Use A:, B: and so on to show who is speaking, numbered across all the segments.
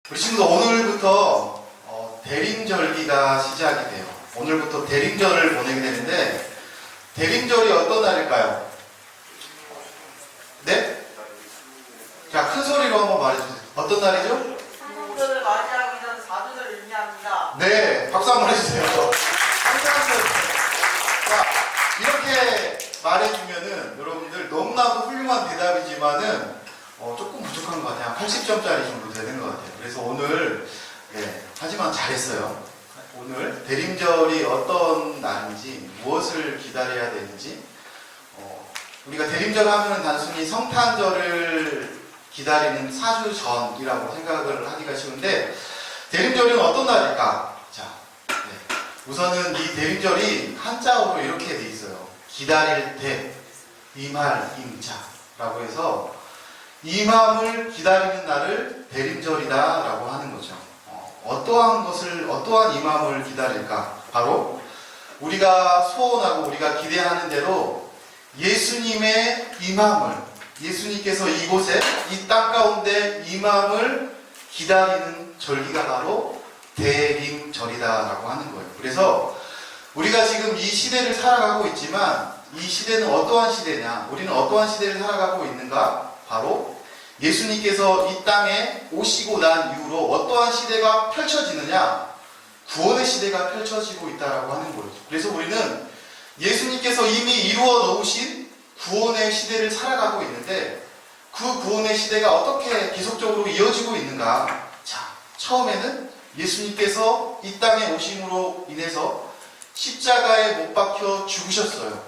A: 우리 친구들 오늘부터 대림절기가 시작이 돼요. 오늘부터 대림절을 보내게 되는데 대림절이 어떤 날일까요? 네? 자, 큰 소리로 한번 말해주세요. 어떤 날이죠?
B: 한국절을 맞이하기 전 4주를 의미합니다.
A: 네, 박수 한번 해주세요. 자, 이렇게 말해주면은 여러분들 너무나도 훌륭한 대답이지만은 조금 부족한 것 같아요. 80점짜리 정도 되는 것 같아요. 그래서 오늘 하지만 잘했어요. 오늘 대림절이 어떤 날인지 무엇을 기다려야 되는지 우리가 대림절 하면 단순히 성탄절을 기다리는 4주 전이라고 생각을 하기가 쉬운데 대림절은 어떤 날일까? 자, 우선은 이 대림절이 한자어로 이렇게 돼 있어요. 기다릴 때, 임할, 임자라고 해서 임함을 기다리는 날을 대림절이다 라고 하는 거죠. 어떠한 임함을 기다릴까? 바로 우리가 소원하고 우리가 기대하는 대로 예수님의 임함을, 예수님께서 이곳에 이 땅 가운데 임함을 기다리는 절기가 바로 대림절이다 라고 하는 거예요. 그래서 우리가 지금 이 시대를 살아가고 있지만 이 시대는 어떠한 시대냐? 우리는 어떠한 시대를 살아가고 있는가? 바로 예수님께서 이 땅에 오시고 난 이후로 어떠한 시대가 펼쳐지느냐? 구원의 시대가 펼쳐지고 있다라고 하는 거죠. 그래서 우리는 예수님께서 이미 이루어 놓으신 구원의 시대를 살아가고 있는데 그 구원의 시대가 어떻게 계속적으로 이어지고 있는가? 자, 처음에는 예수님께서 이 땅에 오심으로 인해서 십자가에 못 박혀 죽으셨어요.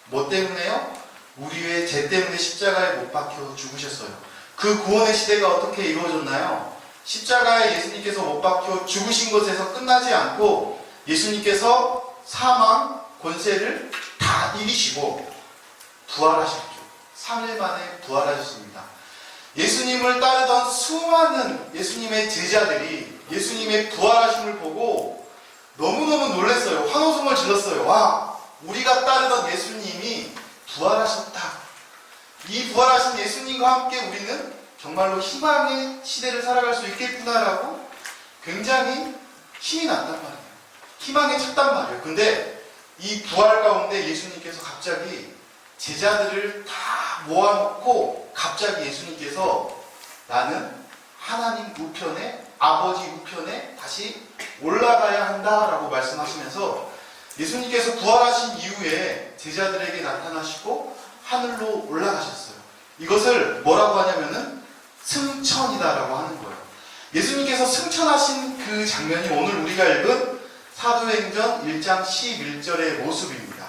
A: 뭐 때문에요? 우리의 죄 때문에 십자가에 못 박혀 죽으셨어요. 그 구원의 시대가 어떻게 이루어졌나요? 십자가에 예수님께서 못 박혀 죽으신 것에서 끝나지 않고 예수님께서 사망, 권세를 다 이기시고 부활하셨죠. 3일 만에 부활하셨습니다. 예수님을 따르던 수많은 예수님의 제자들이 예수님의 부활하심을 보고 너무너무 놀랐어요. 환호성을 질렀어요. 와, 우리가 따르던 예수님이 부활하셨다. 이 부활하신 예수님과 함께 우리는 정말로 희망의 시대를 살아갈 수 있겠구나라고 굉장히 힘이 났단 말이에요. 희망에 찼단 말이에요. 근데 이 부활 가운데 예수님께서 갑자기 제자들을 다 모아놓고 갑자기 예수님께서 나는 하나님 우편에, 아버지 우편에 다시 올라가야 한다라고 말씀하시면서 예수님께서 부활하신 이후에 제자들에게 나타나시고 하늘로 올라가셨어요. 이것을 뭐라고 하냐면은 승천이다라고 하는 거예요. 예수님께서 승천하신 그 장면이 오늘 우리가 읽은 사도행전 1장 11절의 모습입니다.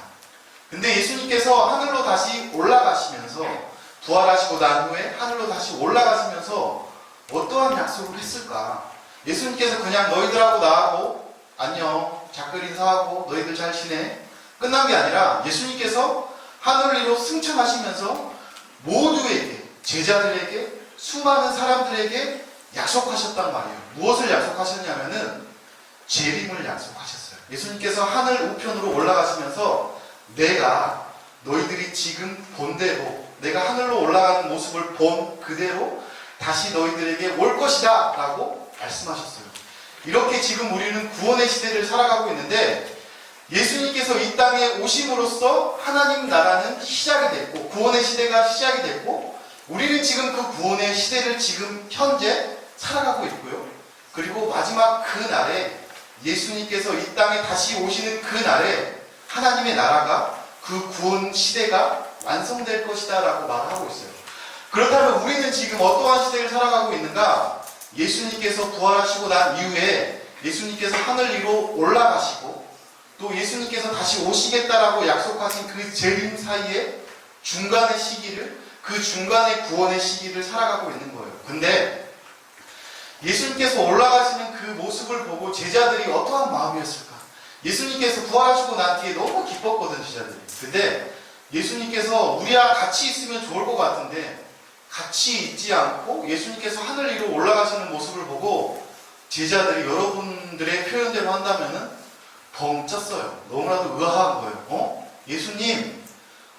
A: 근데 예수님께서 하늘로 다시 올라가시면서 부활하시고 난 후에 하늘로 다시 올라가시면서 어떠한 약속을 했을까? 예수님께서 그냥 너희들하고 나하고 안녕, 작별 인사하고 너희들 잘 지내 끝난 게 아니라 예수님께서 하늘로 승천하시면서 모두에게, 제자들에게, 수많은 사람들에게 약속하셨단 말이에요. 무엇을 약속하셨냐면은 재림을 약속하셨어요. 예수님께서 하늘 우편으로 올라가시면서 내가 너희들이 지금 본 대로, 내가 하늘로 올라가는 모습을 본 그대로 다시 너희들에게 올 것이다 라고 말씀하셨어요. 이렇게 지금 우리는 구원의 시대를 살아가고 있는데 예수님께서 이 땅에 오심으로써 하나님 나라는 시작이 됐고 구원의 시대가 시작이 됐고 우리는 지금 그 구원의 시대를 지금 현재 살아가고 있고요. 그리고 마지막 그 날에 예수님께서 이 땅에 다시 오시는 그 날에 하나님의 나라가 그 구원 시대가 완성될 것이다 라고 말하고 있어요. 그렇다면 우리는 지금 어떠한 시대를 살아가고 있는가? 예수님께서 부활하시고 난 이후에 예수님께서 하늘 위로 올라가시고 또 예수님께서 다시 오시겠다라고 약속하신 그 재림 사이에 중간의 시기를, 그 중간의 구원의 시기를 살아가고 있는 거예요. 근데 예수님께서 올라가시는 그 모습을 보고 제자들이 어떠한 마음이었을까? 예수님께서 부활하시고 난 뒤에 너무 기뻤거든, 제자들이. 근데 예수님께서 우리와 같이 있으면 좋을 것 같은데 같이 있지 않고 예수님께서 하늘 위로 올라가시는 모습을 보고 제자들이 여러분들의 표현대로 한다면은 벙 쪘어요. 너무나도 의아한 거예요. 예수님,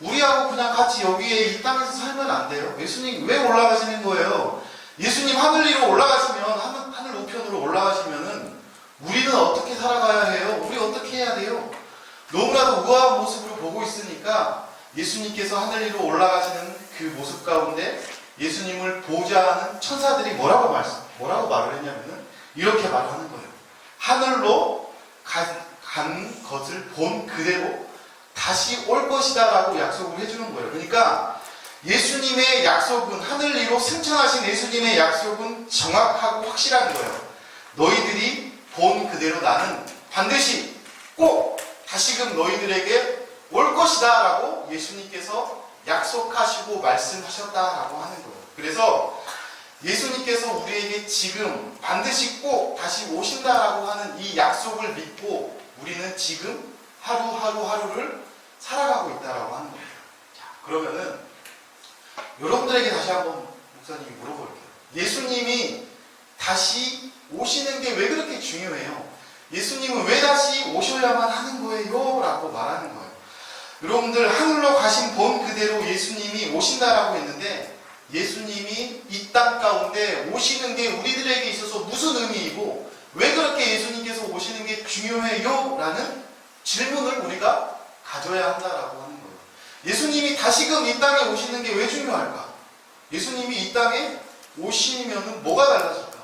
A: 우리하고 그냥 같이 여기에 이 땅에서 살면 안 돼요? 예수님 왜 올라가시는 거예요? 예수님 하늘 위로 올라가시면 하늘 반대편으로 올라가시면은 우리는 어떻게 살아가야 해요? 우리 어떻게 해야 돼요? 너무나도 우아한 모습으로 보고 있으니까 예수님께서 하늘 위로 올라가시는 그 모습 가운데 예수님을 보자 하는 천사들이 뭐라고 말을 했냐면은 이렇게 말하는 거예요. 하늘로 간 것을 본 그대로 다시 올 것이다 라고 약속을 해주는 거예요. 그러니까 예수님의 약속은, 하늘 위로 승천하신 예수님의 약속은 정확하고 확실한 거예요. 너희들이 본 그대로 나는 반드시 꼭 다시금 너희들에게 올 것이다 라고 예수님께서 약속하시고 말씀하셨다라고 하는 거예요. 그래서 예수님께서 우리에게 지금 반드시 꼭 다시 오신다라고 하는 이 약속을 믿고 우리는 지금 하루를 살아가고 있다라고 하는 거예요. 자, 그러면은 여러분들에게 다시 한번 목사님이 물어볼게요. 예수님이 다시 오시는 게 왜 그렇게 중요해요? 예수님은 왜 다시 오셔야만 하는 거예요? 라고 말하는 거예요. 여러분들 하늘로 가신 본 그대로 예수님이 오신다라고 했는데 예수님이 이 땅 가운데 오시는 게 우리들에게 있어서 무슨 의미이고 왜 그렇게 예수님께서 오시는 게 중요해요? 라는 질문을 우리가 가져야 한다라고 하는 거예요. 예수님이 다시금 이 땅에 오시는 게 왜 중요할까? 예수님이 이 땅에 오시면은 뭐가 달라질까?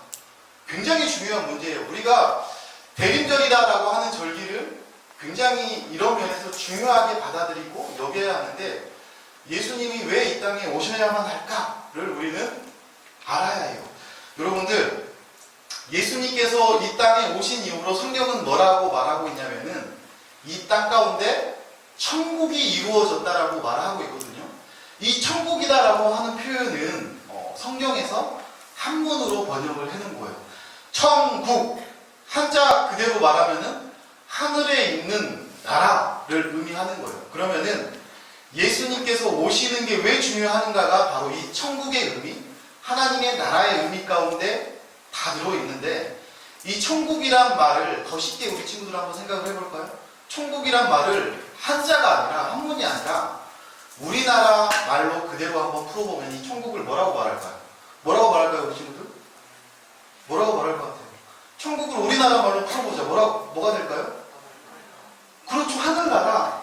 A: 굉장히 중요한 문제예요. 우리가 대림절이다라고 하는 절기를 굉장히 이런 면에서 중요하게 받아들이고 여겨야 하는데 예수님이 왜 이 땅에 오셔야만 할까를 우리는 알아야 해요. 여러분들, 예수님께서 이 땅에 오신 이후로 성경은 뭐라고 말하고 있냐면은 이 땅 가운데 천국이 이루어졌다라고 말하고 있거든요. 이 천국이다라고 하는 표현은 성경에서 한문으로 번역을 해놓은 거예요. 천국, 한자 그대로 말하면은 하늘에 있는 나라를 의미하는 거예요. 그러면은 예수님께서 오시는 게 왜 중요한가가 바로 이 천국의 의미, 하나님의 나라의 의미 가운데 다 들어있는데 이 천국이란 말을 더 쉽게 우리 친구들 한번 생각을 해볼까요? 천국이란 말을 한자가 아니라 한문이 아니라 우리나라 말로 그대로 한번 풀어보면 이 천국을 뭐라고 말할까요? 뭐라고 말할까요, 우리 친구들? 뭐라고 말할 것 같아요? 천국을 우리나라 말로 풀어보자. 뭐가 될까요? 그렇죠, 하늘나라.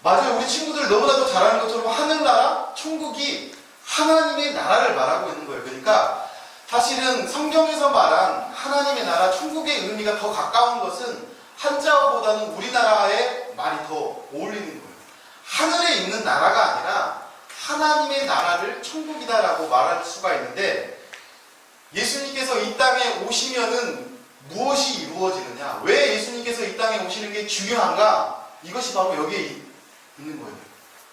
A: 맞아요, 우리 친구들 너무나도 잘 아는 것처럼 하늘나라, 천국이 하나님의 나라를 말하고 있는 거예요. 그러니까 사실은 성경에서 말한 하나님의 나라, 천국의 의미가 더 가까운 것은 한자어보다는 우리나라의 말이 더 어울리는 거예요. 하늘에 있는 나라가 아니라 하나님의 나라를 천국이다라고 말할 수가 있는데 예수님께서 이 땅에 오시면은 무엇이 이루어지느냐? 왜 예수님께서 이 땅에 오시는 게 중요한가? 이것이 바로 여기에 있는 거예요.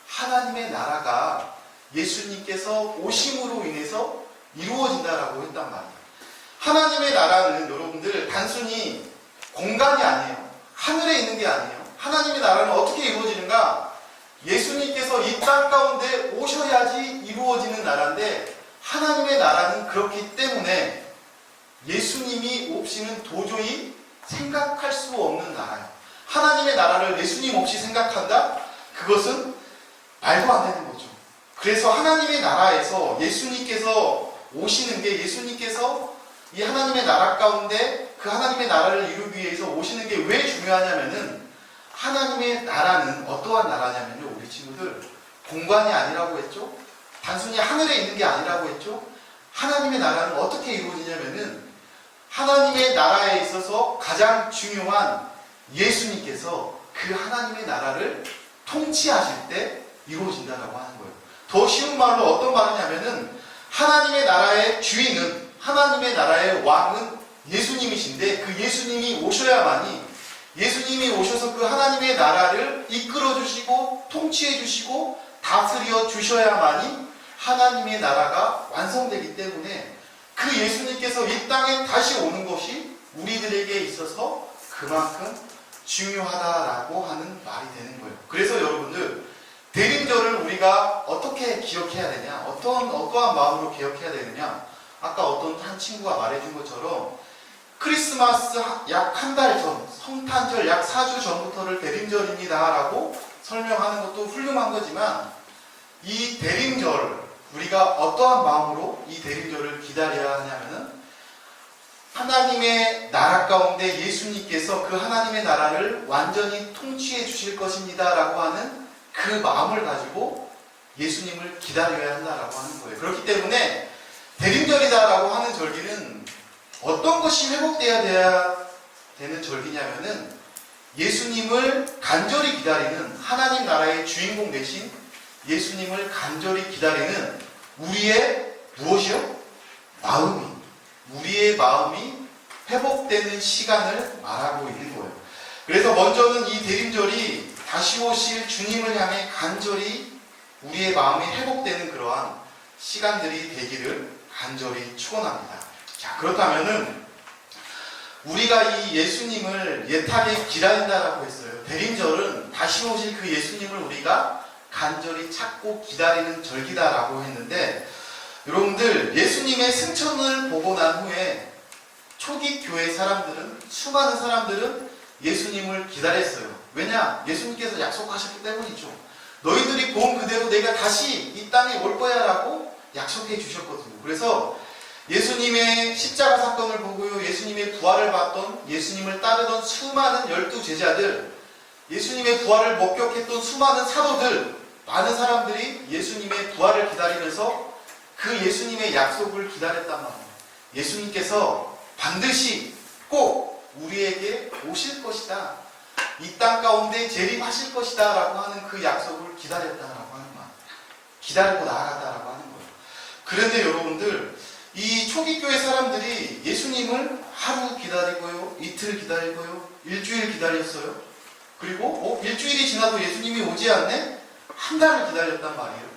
A: 하나님의 나라가 예수님께서 오심으로 인해서 이루어진다라고 했단 말이에요. 하나님의 나라는 여러분들 단순히 공간이 아니에요. 하늘에 있는 게 아니에요. 하나님의 나라는 어떻게 이루어지는가? 예수님께서 이 땅 가운데 오셔야지 이루어지는 나라인데 하나님의 나라는 그렇기 때문에 예수님이 없이는 도저히 생각할 수 없는 나라예요. 하나님의 나라를 예수님 없이 생각한다? 그것은 말도 안 되는 거죠. 그래서 하나님의 나라에서 예수님께서 오시는 게 예수님께서 이 하나님의 나라 가운데 그 하나님의 나라를 이루기 위해서 오시는 게 왜 중요하냐면은 하나님의 나라는 어떠한 나라냐면요, 우리 친구들 공간이 아니라고 했죠. 단순히 하늘에 있는 게 아니라고 했죠. 하나님의 나라는 어떻게 이루어지냐면은 하나님의 나라에 있어서 가장 중요한 예수님께서 그 하나님의 나라를 통치하실 때 이루어진다라고 하는 거예요. 더 쉬운 말로 어떤 말이냐면은 하나님의 나라의 주인은, 하나님의 나라의 왕은 예수님이신데 그 예수님이 오셔야만이, 예수님이 오셔서 그 하나님의 나라를 이끌어 주시고 통치해 주시고 다스려 주셔야만이 하나님의 나라가 완성되기 때문에 그 예수님께서 이 땅에 다시 오는 것이 우리들에게 있어서 그만큼 중요하다라고 하는 말이 되는 거예요. 그래서 여러분들 대림절을 우리가 어떻게 기억해야 되냐, 어떠한 마음으로 기억해야 되느냐, 아까 어떤 한 친구가 말해준 것처럼 크리스마스 약 한 달 전, 성탄절 약 4주 전부터를 대림절입니다 라고 설명하는 것도 훌륭한 거지만 이 대림절, 우리가 어떠한 마음으로 이 대림절을 기다려야 하냐면은 하나님의 나라 가운데 예수님께서 그 하나님의 나라를 완전히 통치해 주실 것입니다 라고 하는 그 마음을 가지고 예수님을 기다려야 한다라고 하는 거예요. 그렇기 때문에 대림절이다라고 하는 절기는 어떤 것이 회복되어야 되는 절기냐면은 예수님을 간절히 기다리는, 하나님 나라의 주인공 되신 예수님을 간절히 기다리는 우리의 무엇이요? 마음이, 우리의 마음이 회복되는 시간을 말하고 있는 거예요. 그래서 먼저는 이 대림절이 다시 오실 주님을 향해 간절히 우리의 마음이 회복되는 그러한 시간들이 되기를 간절히 축원합니다. 자, 그렇다면은 우리가 이 예수님을 애타게 기다린다라고 했어요. 대림절은 다시 오실 그 예수님을 우리가 간절히 찾고 기다리는 절기다라고 했는데, 여러분들 예수님의 승천을 보고 난 후에 초기 교회 사람들은, 수많은 사람들은 예수님을 기다렸어요. 왜냐? 예수님께서 약속하셨기 때문이죠. 너희들이 본 그대로 내가 다시 이 땅에 올 거야 라고 약속해 주셨거든요. 그래서 예수님의 십자가 사건을 보고요, 예수님의 부활을 봤던, 예수님을 따르던 수많은 12 제자들, 예수님의 부활을 목격했던 수많은 사도들, 많은 사람들이 예수님의 부활을 기다리면서 그 예수님의 약속을 기다렸단 말이에요. 예수님께서 반드시 꼭 우리에게 오실 것이다, 이 땅 가운데 재림하실 것이다 라고 하는 그 약속을 기다렸다라고 하는 말, 기다리고 나아갔다라고 하는 거예요. 그런데 여러분들, 이 초기교회 사람들이 예수님을 하루 기다리고요, 이틀 기다리고요, 일주일 기다렸어요. 그리고 일주일이 지나도 예수님이 오지 않네? 한 달을 기다렸단 말이에요.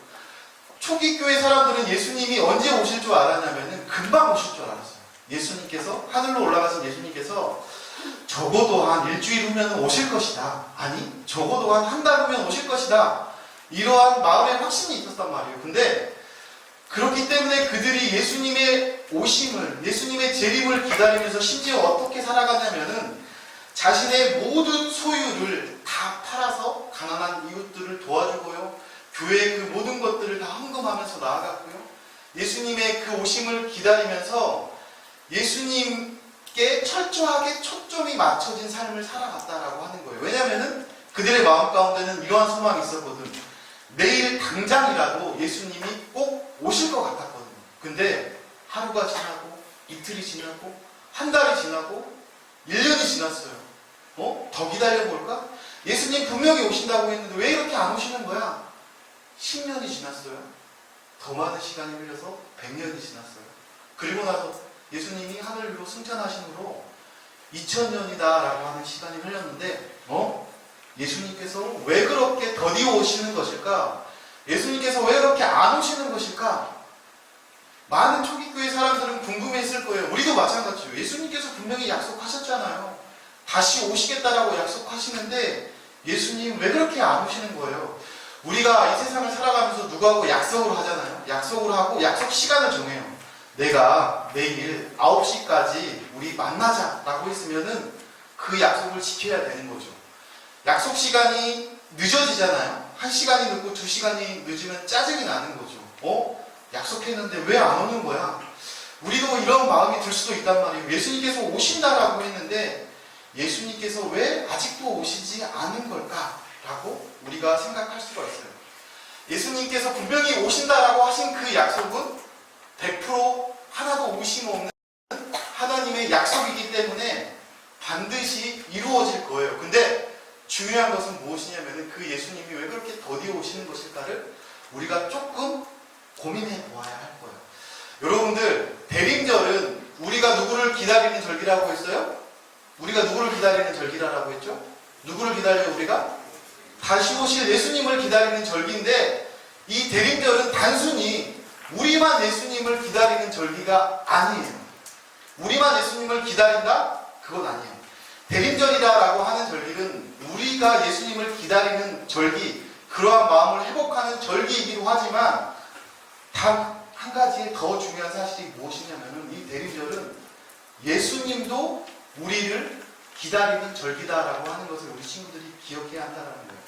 A: 초기교회 사람들은 예수님이 언제 오실 줄 알았냐면은 금방 오실 줄 알았어요. 예수님께서, 하늘로 올라가신 예수님께서 적어도 한 일주일 후면 오실 것이다, 아니 적어도 한 달 후면 오실 것이다, 이러한 마음의 확신이 있었단 말이에요. 근데 그렇기 때문에 그들이 예수님의 오심을, 예수님의 재림을 기다리면서 심지어 어떻게 살아가냐면은 자신의 모든 소유를 다 팔아서 가난한 이웃들을 도와주고요, 교회의 그 모든 것들을 다 헌금하면서 나아갔고요, 예수님의 그 오심을 기다리면서 예수님께 철저하게 초점이 맞춰진 삶을 살아갔다라고 하는 거예요. 왜냐하면은 그들의 마음 가운데는 이러한 소망이 있었거든. 내일 당장이라도 예수님이 꼭 오실 것 같았거든요. 근데 하루가 지나고, 이틀이 지나고, 한 달이 지나고, 1년이 지났어요. 더 기다려볼까? 예수님 분명히 오신다고 했는데 왜 이렇게 안 오시는 거야? 10년이 지났어요. 더 많은 시간이 흘려서 100년이 지났어요. 그리고 나서 예수님이 하늘 위로 승천하심으로 2000년이다 라고 하는 시간이 흘렸는데 예수님께서 왜 그렇게 더디어 오시는 것일까? 예수님께서 왜 그렇게 안 오시는 것일까? 많은 초기교회 사람들은 궁금했을 거예요. 우리도 마찬가지예요. 예수님께서 분명히 약속하셨잖아요. 다시 오시겠다라고 약속하시는데 예수님 왜 그렇게 안 오시는 거예요? 우리가 이 세상을 살아가면서 누구하고 약속을 하잖아요. 약속을 하고 약속 시간을 정해요. 내가 내일 9시까지 우리 만나자라고 했으면은 그 약속을 지켜야 되는 거죠. 약속 시간이 늦어지잖아요. 1시간이 늦고 2시간이 늦으면 짜증이 나는 거죠. 약속했는데 왜 안 오는 거야? 우리도 이런 마음이 들 수도 있단 말이에요. 예수님께서 오신다라고 했는데 예수님께서 왜 아직도 오시지 않은 걸까? 라고 우리가 생각할 수가 있어요. 예수님께서 분명히 오신다라고 하신 그 약속은 100% 하나도 의심 없는 하나님의 약속이기 때문에 반드시 이루어질 거예요. 근데 중요한 것은 무엇이냐면 그 예수님이 왜 그렇게 더디어 오시는 것일까를 우리가 조금 고민해 보아야 할 거예요. 여러분들, 대림절은 우리가 누구를 기다리는 절기라고 했어요? 우리가 누구를 기다리는 절기라고 했죠? 누구를 기다려요 우리가? 다시 오실 예수님을 기다리는 절기인데, 이 대림절은 단순히 우리만 예수님을 기다리는 절기가 아니에요. 우리만 예수님을 기다린다? 그건 아니에요. 대림절이다라고 하는 절기는 우리가 예수님을 기다리는 절기, 그러한 마음을 회복하는 절기이기도 하지만 단 한 가지 더 중요한 사실이 무엇이냐면 이 대림절은 예수님도 우리를 기다리는 절기다라고 하는 것을 우리 친구들이 기억해야 한다는 거예요.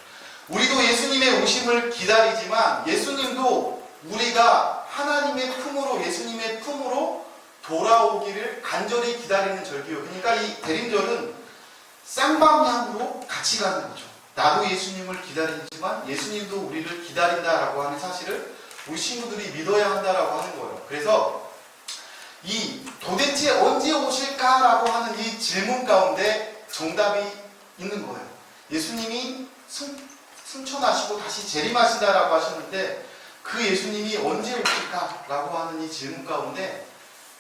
A: 우리도 예수님의 오심을 기다리지만 예수님도 우리가 하나님의 품으로, 예수님의 품으로 돌아오기를 간절히 기다리는 절기요. 그러니까 이 대림절은 쌍방향으로 같이 가는 거죠. 나도 예수님을 기다리지만 예수님도 우리를 기다린다라고 하는 사실을 우리 친구들이 믿어야 한다라고 하는 거예요. 그래서 이 도대체 언제 오실까라고 하는 이 질문 가운데 정답이 있는 거예요. 예수님이 승천하시고 다시 재림하신다라고 하셨는데 그 예수님이 언제 오실까라고 하는 이 질문 가운데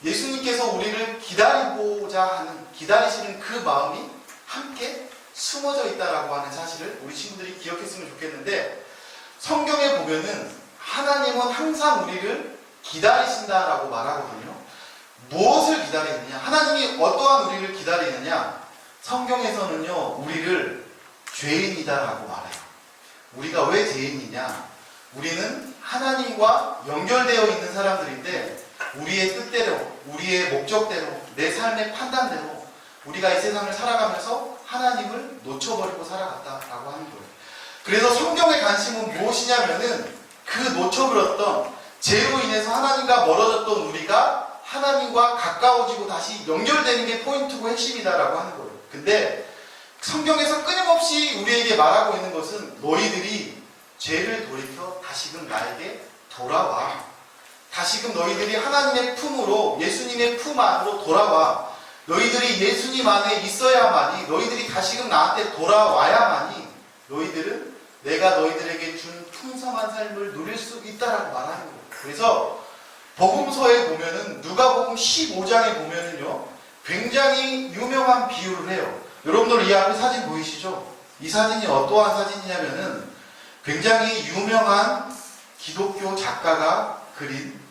A: 예수님께서 우리를 기다리시는 그 마음이 함께 숨어져 있다라고 하는 사실을 우리 친구들이 기억했으면 좋겠는데, 성경에 보면은 하나님은 항상 우리를 기다리신다라고 말하거든요. 무엇을 기다리느냐? 하나님이 어떠한 우리를 기다리느냐? 성경에서는요, 우리를 죄인이다라고 말해요. 우리가 왜 죄인이냐? 우리는 하나님과 연결되어 있는 사람들인데 우리의 뜻대로, 우리의 목적대로, 내 삶의 판단대로 우리가 이 세상을 살아가면서 하나님을 놓쳐버리고 살아갔다라고 하는 거예요. 그래서 성경의 관심은 무엇이냐면은 그 놓쳐버렸던 죄로 인해서 하나님과 멀어졌던 우리가 하나님과 가까워지고 다시 연결되는 게 포인트고 핵심이다라고 하는 거예요. 근데 성경에서 끊임없이 우리에게 말하고 있는 것은 너희들이 죄를 돌이켜 다시금 나에게 돌아와. 다시금 너희들이 하나님의 품으로, 예수님의 품 안으로 돌아와. 너희들이 예수님 안에 있어야만이, 너희들이 다시금 나한테 돌아와야만이 너희들은 내가 너희들에게 준 풍성한 삶을 누릴 수 있다라고 말하는 거예요. 그래서 복음서에 보면은, 누가복음 15장에 보면은요, 굉장히 유명한 비유를 해요. 여러분들 이 앞에 사진 보이시죠? 이 사진이 어떠한 사진이냐면은 굉장히 유명한 기독교 작가가 그린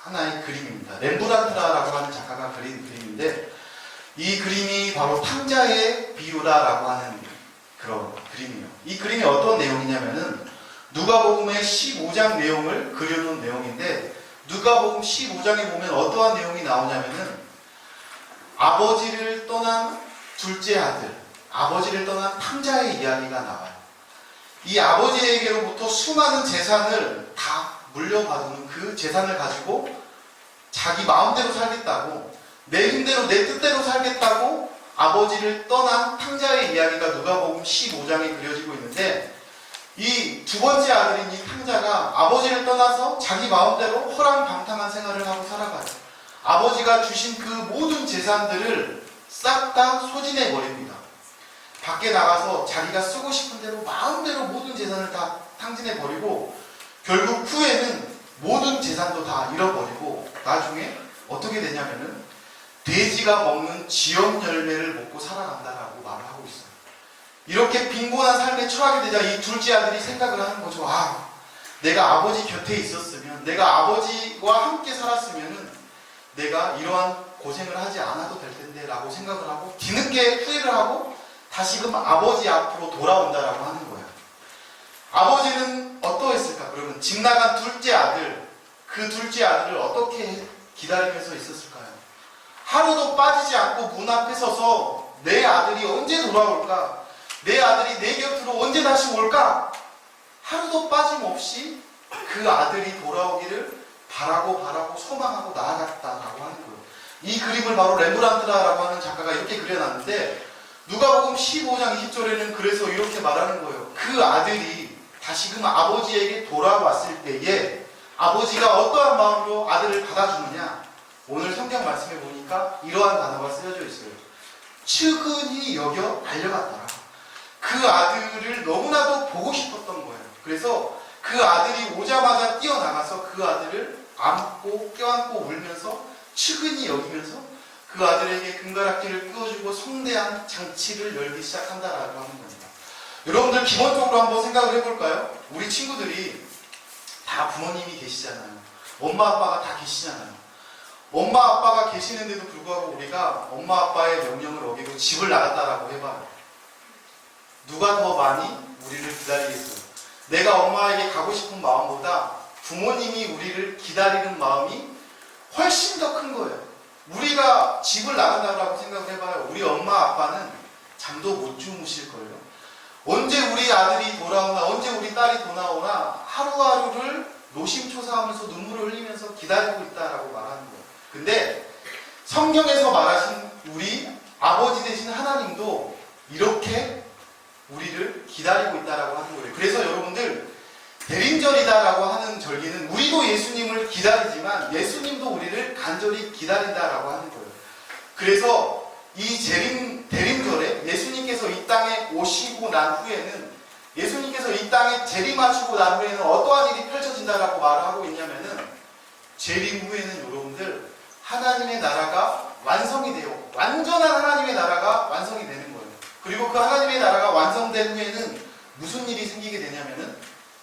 A: 하나의 그림입니다. 렘브란트라고 하는 작가가 그린 그림인데, 이 그림이 바로 탕자의 비유라고 하는 그런 그림이에요. 이 그림이 어떤 내용이냐면은 누가복음의 15장 내용을 그려놓은 내용인데, 누가복음 15장에 보면 어떠한 내용이 나오냐면은 아버지를 떠난 둘째 아들, 아버지를 떠난 탕자의 이야기가 나와요. 이 아버지에게로부터 수많은 재산을 다 물려받은 그 재산을 가지고 자기 마음대로 살겠다고, 내 힘대로 내 뜻대로 살겠다고 아버지를 떠난 탕자의 이야기가 누가복음 15장에 그려지고 있는데, 이 두 번째 아들인 이 탕자가 아버지를 떠나서 자기 마음대로 허랑방탕한 생활을 하고 살아가요. 아버지가 주신 그 모든 재산들을 싹 다 소진해 버립니다. 밖에 나가서 자기가 쓰고 싶은 대로 마음대로 모든 재산을 다 탕진해 버리고, 결국 후에는 모든 재산도 다 잃어버리고 나중에 어떻게 되냐면은 돼지가 먹는 지연 열매를 먹고 살아간다라고 말을 하고 있어요. 이렇게 빈곤한 삶에 처하게 되자 이 둘째 아들이 생각을 하는 거죠. 아, 내가 아버지 곁에 있었으면, 내가 아버지와 함께 살았으면은 내가 이러한 고생을 하지 않아도 될 텐데 라고 생각을 하고 뒤늦게 후회를 하고 다시금 아버지 앞으로 돌아온다라고 하는 거예요. 아버지는 어떠했을까? 그러면 집 나간 둘째 아들, 그 둘째 아들을 어떻게 기다리면서 있었을까요? 하루도 빠지지 않고 문 앞에 서서 내 아들이 언제 돌아올까? 내 아들이 내 곁으로 언제 다시 올까? 하루도 빠짐없이 그 아들이 돌아오기를 바라고 소망하고 나아갔다라고 하는 거예요. 이 그림을 바로 렘브란트라고 하는 작가가 이렇게 그려놨는데, 누가복음 15장 20절에는 그래서 이렇게 말하는 거예요. 그 아들이 다시금 아버지에게 돌아왔을 때에 아버지가 어떠한 마음으로 아들을 받아주느냐? 오늘 성경 말씀에 보니까 이러한 단어가 쓰여져 있어요. 측은히 여겨 달려갔더라. 그 아들을 너무나도 보고 싶었던 거예요. 그래서 그 아들이 오자마자 뛰어나가서 그 아들을 안고 껴안고 울면서 측은히 여기면서 그 아들에게 금가락지를 끄어주고 성대한 잔치를 열기 시작한다라고 하는 겁니다. 여러분들 기본적으로 한번 생각을 해볼까요? 우리 친구들이 다 부모님이 계시잖아요. 엄마 아빠가 다 계시잖아요. 엄마 아빠가 계시는데도 불구하고 우리가 엄마 아빠의 명령을 어기고 집을 나갔다라고 해봐요. 누가 더 많이 우리를 기다리겠어요? 내가 엄마에게 가고 싶은 마음보다 부모님이 우리를 기다리는 마음이 훨씬 더 큰 거예요. 우리가 집을 나간다고 생각을 해봐요. 우리 엄마 아빠는 잠도 못 주무실 거예요. 언제 우리 아들이 돌아오나, 언제 우리 딸이 돌아오나 하루하루를 노심초사하면서 눈물을 흘리면서 기다리고 있다라고 말하는 거예요. 근데 성경에서 말하신 우리 아버지 되신 하나님도 이렇게 우리를 기다리고 있다라고 하는 거예요. 그래서 여러분들 대림절이다라고 하는 절기는 우리도 예수님을 기다리지만 예수님도 우리를 간절히 기다린다라고 하는 거예요. 그래서 이 대림절에 예수님께서 이 땅에 오시고 난 후에는 예수님께서 이 땅에 재림하시고 난 후에는 어떠한 일이 펼쳐진다라고 말을 하고 있냐면은 재림 후에는 여러분들 하나님의 나라가 완성이 돼요. 완전한 하나님의 나라가 완성이 되는 거예요. 그리고 그 하나님의 나라가 완성된 후에는 무슨 일이 생기게 되냐면은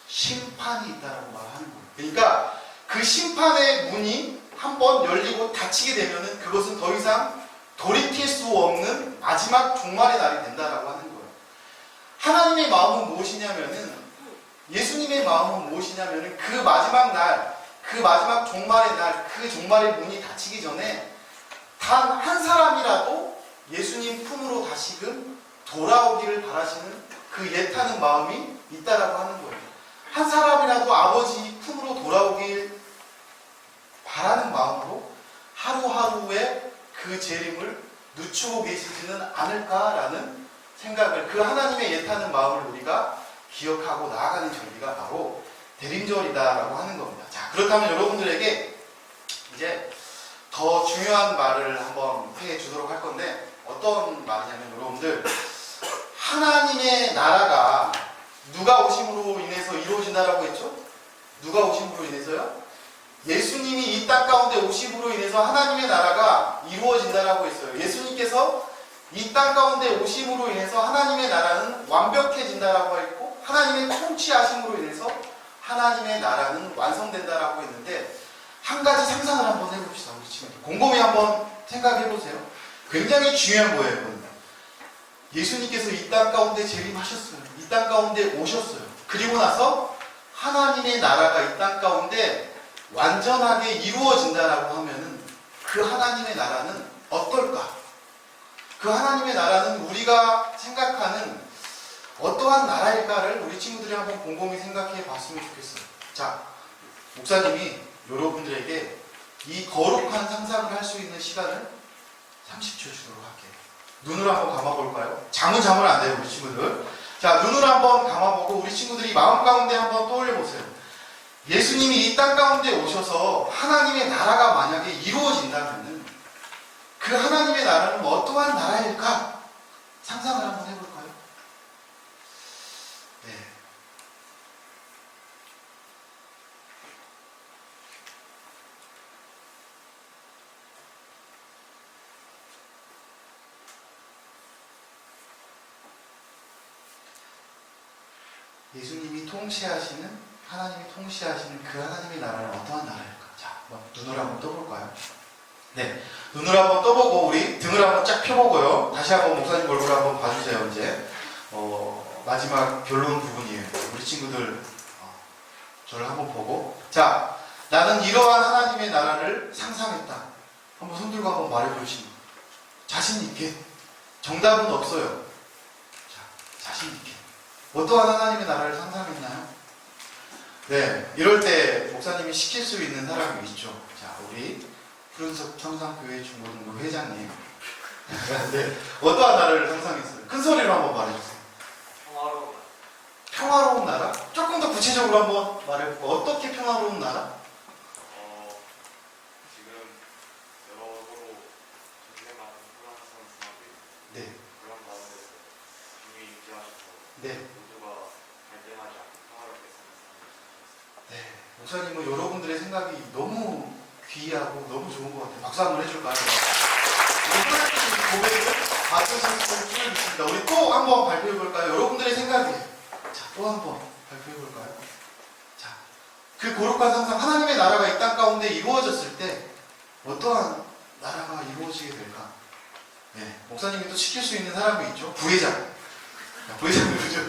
A: 심판이 있다라고 말하는 거예요. 그러니까 그 심판의 문이 한번 열리고 닫히게 되면은 그것은 더 이상 돌이킬 수 없는 마지막 종말의 날이 된다라고 하는 거예요. 하나님의 마음은 무엇이냐면은 예수님의 마음은 무엇이냐면은 그 마지막 날, 그 마지막 종말의 날, 그 종말의 문이 닫히기 전에 단 한 사람이라도 예수님 품으로 다시금 돌아오기를 바라시는 그 애타는 마음이 있다라고 하는 거예요. 한 사람이라도 아버지 품으로 돌아오길 바라는 마음으로 하루하루의 그 재림을 늦추고 계시지는 않을까라는 생각을, 그 하나님의 애타는 마음을 우리가 기억하고 나아가는 절기가 바로 대림절이다라고 하는 겁니다. 자, 그렇다면 여러분들에게 이제 더 중요한 말을 한번 해 주도록 할 건데, 어떤 말이냐면 여러분들, 하나님의 나라가 누가 오심으로 인해서 이루어진다라고 했죠? 누가 오심으로 인해서요? 예수님이 이 땅 가운데 오심으로 인해서 하나님의 나라가 이루어진다라고 했어요. 예수님께서 이 땅 가운데 오심으로 인해서 하나님의 나라는 완벽해진다라고 했고, 하나님의 통치하심으로 인해서 하나님의 나라는 완성된다라고 했는데, 한 가지 상상을 한번 해봅시다. 우리 친구들 곰곰이 한번 생각해보세요. 굉장히 중요한 거예요. 예수님께서 이 땅 가운데 재림하셨어요. 이 땅 가운데 오셨어요. 그리고 나서 하나님의 나라가 이 땅 가운데 완전하게 이루어진다라고 하면은 그 하나님의 나라는 어떨까? 그 하나님의 나라는 우리가 생각하는 어떠한 나라일까를 우리 친구들이 한번 곰곰이 생각해 봤으면 좋겠어요. 자, 목사님이 여러분들에게 이 거룩한 상상을 할 수 있는 시간을 30초 주도록 할게요. 눈을 한번 감아볼까요? 잠은 자면 안 돼요, 우리 친구들. 자, 눈을 한번 감아보고 우리 친구들이 마음 가운데 한번 떠올려보세요. 예수님이 이 땅 가운데 오셔서 하나님의 나라가 만약에 이루어진다면 그 하나님의 나라는 어떠한 나라일까? 상상을 한번 해볼까요? 네. 예수님이 통치하시는, 하나님이 통치하시는 그 하나님의 나라는 어떠한 나라일까? 자, 눈을 한번 떠볼까요? 네, 눈을 한번 떠보고 우리 등을 한번 쫙 펴보고요. 다시 한번 목사님 얼굴을 한번 봐주세요. 이제 마지막 결론 부분이에요. 우리 친구들 저를 한번 보고, 자, 나는 이러한 하나님의 나라를 상상했다. 한번 손들고 한번 말해보시면 자신 있게. 정답은 없어요. 자, 자신 있게. 어떠한 하나님의 나라를 상상했나요? 네, 이럴 때 목사님이 시킬 수 있는 사람이 있죠. 자, 우리 푸른숲 청산교회 중고등부 회장님. 네, 어떠한 나라를 상상했어요? 큰 소리로 한번 말해주세요.
B: 평화로운
A: 평화로운 나라? 조금 더 구체적으로 한번 말해볼까요? 어떻게 평화로운 나라?
C: 지금 여러모로 전쟁 많은 프랑스랑 승하고 있는
A: 네,
C: 그런 가운데서 주님이 인지하셔서
A: 네,
C: 모두가 갈등하지 않고 평화롭게 사는 삶을
A: 네. 목사님은 여러분들의 생각이 너무 귀하고 너무 좋은 것 같아요. 박수 한번 해줄까요? 우리 고백을 받으셔서 주십니다. 우리 또 한번 발표해볼까요? 여러분들의 생각이. 자, 또 한번 발표해볼까요? 자, 그 거룩한 상상, 하나님의 나라가 이 땅 가운데 이루어졌을 때 어떠한 나라가 이루어지게 될까? 네, 목사님이 또 시킬 수 있는 사람이 있죠. 부회장. 부회장 누구죠?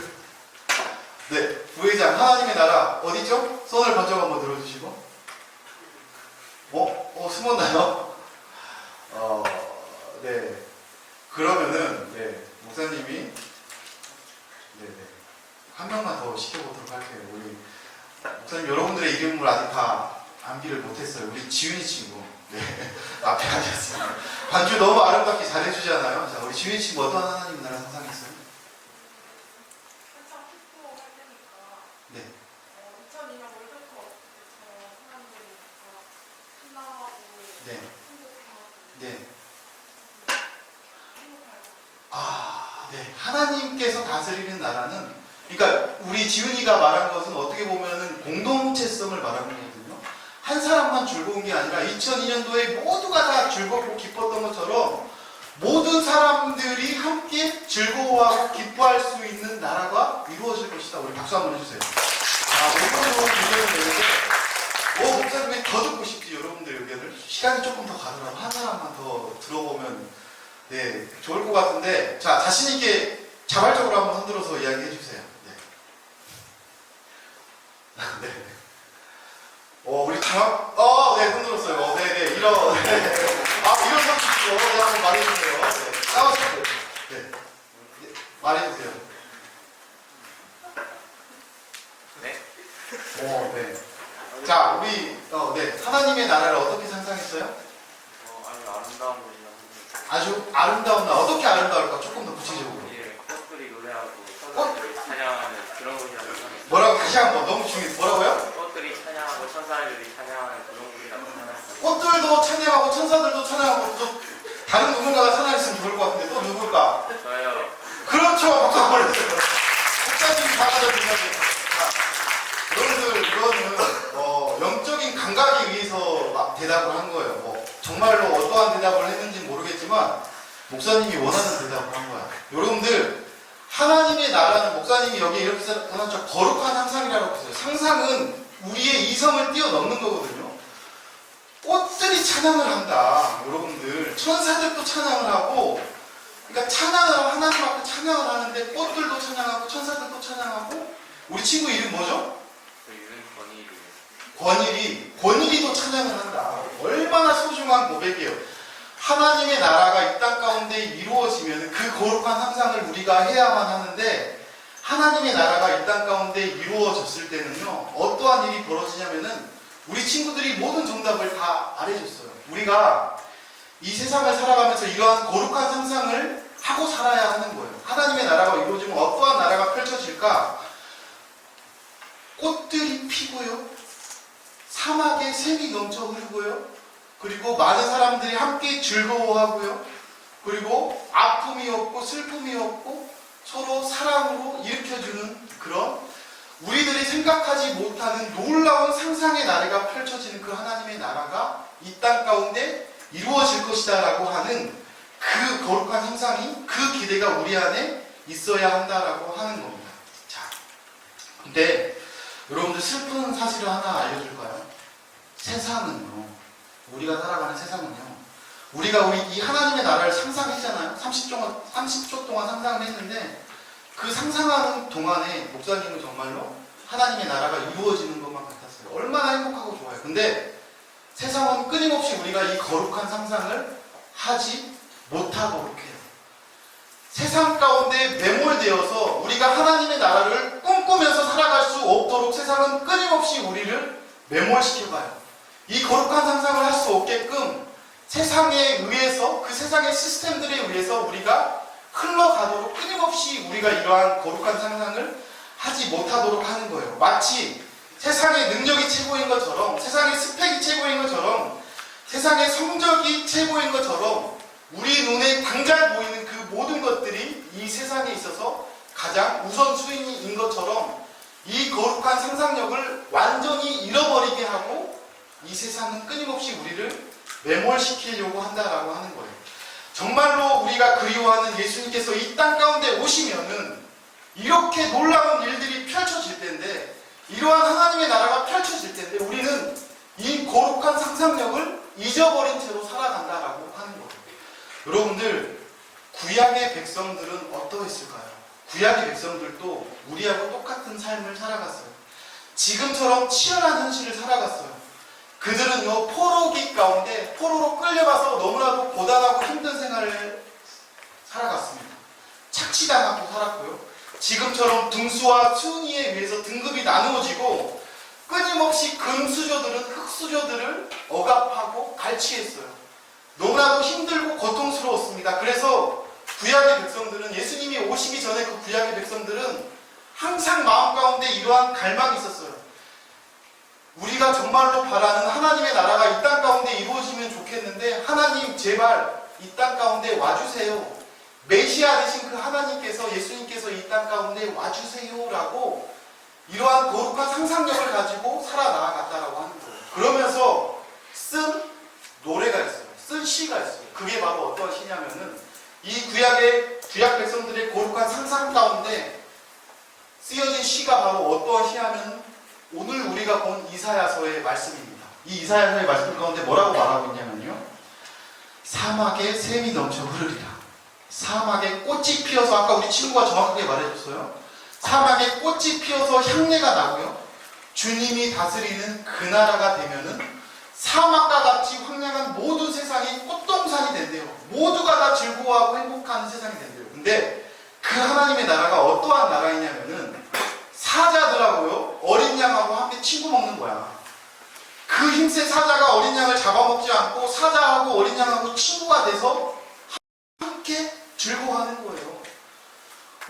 A: 네, 부회장. 하나님의 나라 어디죠? 손을 번쩍 한번 들어주시고. 숨었나요? 네. 그러면은, 네, 목사님이, 한 명만 더 시켜보도록 할게요. 우리, 목사님 여러분들의 이름을 아직 다 암기를 못했어요. 우리 지윤이 친구. 네, 앞에 앉았습니다. 반주 너무 아름답게 잘해주잖아요. 자, 우리 지민 씨 어떤 하나님 나라 상상했어요?
D: 한참 킥보 할 때니까
A: 네.
D: 2002년 월드컵 때처럼 사람들이 다 신나하고
A: 네.
D: 행복하고
A: 네.
D: 행복할
A: 네. 하나님께서 다스리는 나라는, 그러니까 우리 지은이가 말한 것은 어떻게 보면은 공동체성을 말하는 거거든요. 한 사람만 즐거운 게 아니라 2002년도에 모두가 다 즐겁고 기뻤던 것처럼 모든 사람들이 함께 즐거워하고 기뻐할 수 있는 나라가 이루어질 것이다. 우리 박수 한번 해주세요. 오늘도 의견을 내는데, 목사님이 더 듣고 싶지, 여러분들 의견을. 시간이 조금 더 가더라도 한 사람만 더 들어보면, 네, 좋을 것 같은데, 자, 자신있게 자발적으로 한번 손들어서 이야기해 주세요. 네. 네. 우리 강학, 네, 손들었어요. 네, 이런, 네. 이런 상식이죠. 네, 한번 말해주세요. 네, 싸우시고요. 네. 말해주세요.
C: 네?
A: 네. 자, 우리, 네. 하나님의 나라를 어떻게 상상했어요?
C: 아주 아름다운 곳이라고.
A: 아주 아름다운 나라. 어떻게 아름다울까? 조금 더 구체적으로.
C: 예, 꽃들이 노래하고 천사들이 찬양하는 그런 곳이라고 생각했어요.
A: 뭐라고? 다시 한번. 너무 중요해. 뭐라고요?
C: 꽃들이 찬양하고 천사들이 찬양하는 그런 곳이라고 생각했어요.
A: 꽃들도 찬양하고 천사들도 찬양하고 또 다른 누군가가 찬양했으면 좋을 것 같은데 또 누굴까?
C: 저요.
A: 그렇죠. 박수 보냈어요. 목사님이 다 가져주셔야 여러분들 이거는 영적인 감각에 의해서 막 대답을 한 거예요. 정말로 어떠한 대답을 했는지 모르겠지만 목사님이 원하는 대답을 한 거야. 여러분들 하나님의 나라는 목사님이 여기 이렇게 써놨죠. 거룩한 상상이라고 했어요. 상상은 우리의 이성을 뛰어넘는 거거든요. 꽃들이 찬양을 한다. 여러분들 천사들도 찬양을 하고, 그러니까 찬양을 하나님 앞에 찬양을 하는데 꽃들도 찬양하고 천사들도 찬양하고. 우리 친구 이름 뭐죠?
C: 그 이름 권일이에요.
A: 권일이도 찬양을 한다. 얼마나 소중한 고백이에요. 하나님의 나라가 이 땅 가운데 이루어지면 그 거룩한 상상을 우리가 해야만 하는데, 하나님의 나라가 이 땅 가운데 이루어졌을 때는요, 어떠한 일이 벌어지냐면은 우리 친구들이 모든 정답을 다 말해줬어요. 우리가 이 세상을 살아가면서 이러한 거룩한 상상을 하고 살아야 하는 거예요. 하나님의 나라가 이루어지면 어떠한 나라가 펼쳐질까? 꽃들이 피고요, 사막에 샘이 넘쳐 흐르고요, 그리고 많은 사람들이 함께 즐거워하고요, 그리고 아픔이 없고 슬픔이 없고 서로 사랑으로 일으켜주는 그런 우리들이 생각하지 못하는 놀라운 상상의 나라가 펼쳐지는 그 하나님의 나라가 이 땅 가운데 이루어질 것이다 라고 하는 그 거룩한 상상이, 그 기대가 우리 안에 있어야 한다라고 하는 겁니다. 자, 근데 여러분들 슬픈 사실을 하나 알려줄까요? 세상은요, 우리가 살아가는 세상은요, 우리가 이 하나님의 나라를 상상했잖아요. 30초 동안 상상을 했는데 그 상상하는 동안에 목사님은 정말로 하나님의 나라가 이루어지는 것만 같았어요. 얼마나 행복하고 좋아요. 근데 세상은 끊임없이 우리가 이 거룩한 상상을 하지 못하도록 해요. 세상 가운데 매몰되어서 우리가 하나님의 나라를 꿈꾸면서 살아갈 수 없도록 세상은 끊임없이 우리를 매몰시켜가요. 이 거룩한 상상을 할 수 없게끔 세상에 의해서, 그 세상의 시스템들에 의해서 우리가 흘러가도록 끊임없이 우리가 이러한 거룩한 상상을 하지 못하도록 하는 거예요. 마치 세상의 능력이 최고인 것처럼, 세상의 스펙이 최고인 것처럼, 세상의 성적이 최고인 것처럼 우리 눈에 당장 보이는 그 모든 것들이 이 세상에 있어서 가장 우선순위인 것처럼 이 거룩한 상상력을 완전히 잃어버리게 하고 이 세상은 끊임없이 우리를 매몰시키려고 한다라고 하는 거예요. 정말로 우리가 그리워하는 예수님께서 이 땅 가운데 오시면은 이렇게 놀라운 일들이 펼쳐질 텐데, 이러한 하나님의 나라가 펼쳐질 텐데 우리는 이 거룩한 상상력을 잊어버린 채로 살아간다라고 하는 거예요. 여러분들, 구약의 백성들은 어떠했을까요? 구약의 백성들도 우리하고 똑같은 삶을 살아갔어요. 지금처럼 치열한 현실을 살아갔어요. 그들은요, 포로기 가운데 포로로 끌려가서 너무나도 고단하고 힘든 생활을 살아갔습니다. 착취당하고 살았고요. 지금처럼 등수와 순위에 의해서 등급이 나누어지고 끊임없이 금수저들은 흙수저들을 억압하고 갈취했어요. 너무나도 힘들고 고통스러웠습니다. 그래서 구약의 백성들은, 예수님이 오시기 전에 그 구약의 백성들은 항상 마음 가운데 이러한 갈망이 있었어요. 우리가 정말로 바라는 하나님의 나라가 이 땅 가운데 이루어지면 좋겠는데, 하나님 제발 이 땅 가운데 와주세요. 메시아 되신 그 하나님께서, 예수님께서 이 땅 가운데 와주세요라고 이러한 거룩한 상상력을 가지고 살아나갔다라고 하는 거예요. 그러면서 쓴 노래가 있어요. 쓴 시가 있어요. 그게 바로 어떤 시냐면은, 이 구약 백성들의 거룩한 상상 가운데 쓰여진 시가 바로 어떤 시냐면, 오늘 우리가 본 이사야서의 말씀입니다. 이 이사야서의 말씀 가운데 뭐라고 말하고 있냐면요, 사막에 샘이 넘쳐 흐르리라. 사막에 꽃이 피어서, 아까 우리 친구가 정확하게 말해줬어요. 사막에 꽃이 피어서 향내가 나고요, 주님이 다스리는 그 나라가 되면은 사막과 같이 황량한 모든 세상이 꽃동산이 된대요. 모두가 다 즐거워하고 행복한 세상이 된대요. 근데 그 하나님의 나라가 어떠한 나라이냐면은, 사자들하고요, 어린 양하고 함께 친구 먹는 거야. 그 힘센 사자가 어린 양을 잡아먹지 않고 사자하고 어린 양하고 친구가 돼서 함께 즐거워하는 거예요.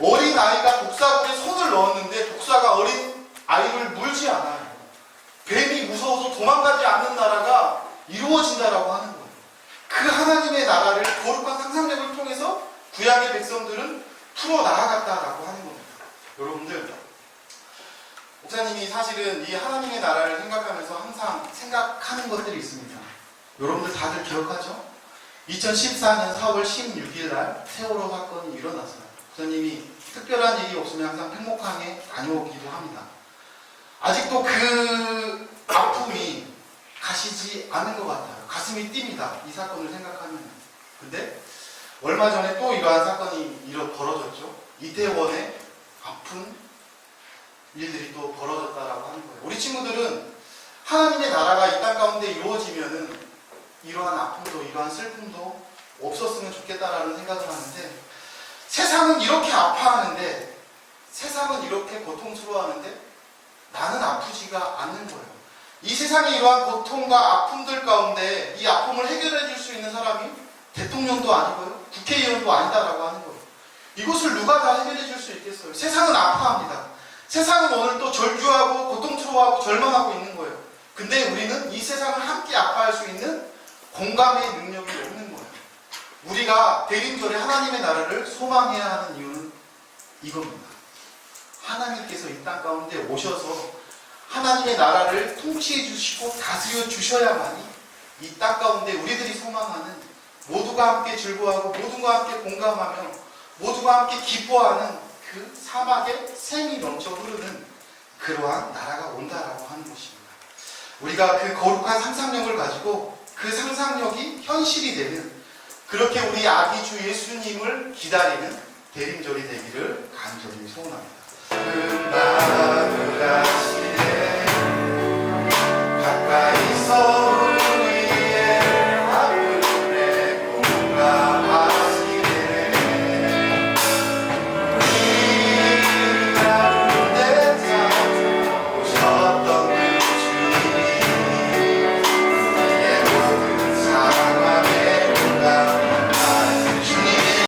A: 어린 아이가 독사굴에 손을 넣었는데 독사가 어린 아이를 물지 않아요. 뱀이 무서워서 도망가지 않는 나라가 이루어진다라고 하는 거예요. 그 하나님의 나라를 거룩한 상상력을 통해서 구약의 백성들은 풀어나가갔다라고 하는 겁니다. 여러분들, 목사님이 사실은 이 하나님의 나라를 생각하면서 항상 생각하는 것들이 있습니다. 여러분들 다들 기억하죠? 2014년 4월 16일 날 세월호 사건이 일어났어요. 목사님이 특별한 일이 없으면 항상 팽목항에 다녀오기도 합니다. 아직도 그 아픔이 가시지 않은 것 같아요. 가슴이 뜁니다. 이 사건을 생각하면. 근데 얼마 전에 또 이러한 사건이 벌어졌죠. 이태원에 아픈 일들이 또 벌어졌다라고 하는 거예요. 우리 친구들은 하나님의 나라가 이 땅 가운데 이루어지면은 이러한 아픔도, 이러한 슬픔도 없었으면 좋겠다라는 생각을 하는데, 세상은 이렇게 아파하는데, 세상은 이렇게 고통스러워하는데 나는 아프지가 않는 거예요. 이 세상에 이러한 고통과 아픔들 가운데 이 아픔을 해결해 줄 수 있는 사람이 대통령도 아니고요, 국회의원도 아니다라고 하는 거예요. 이것을 누가 다 해결해 줄 수 있겠어요? 세상은 아파합니다. 세상은 오늘 또 절규하고 고통스러워하고 절망하고 있는 거예요. 근데 우리는 이 세상을 함께 아파할 수 있는 공감의 능력이 없는 거예요. 우리가 대림절에 하나님의 나라를 소망해야 하는 이유는 이겁니다. 하나님께서 이 땅 가운데 오셔서 하나님의 나라를 통치해 주시고 다스려 주셔야만이 이 땅 가운데 우리들이 소망하는, 모두가 함께 즐거워하고 모두가 함께 공감하며 모두가 함께 기뻐하는 그 사막에 샘이 넘쳐 흐르는 그러한 나라가 온다라고 하는 것입니다. 우리가 그 거룩한 상상력을 가지고 그 상상력이 현실이 되는, 그렇게 우리 아기 주 예수님을 기다리는 대림절이 되기를 간절히 소원합니다.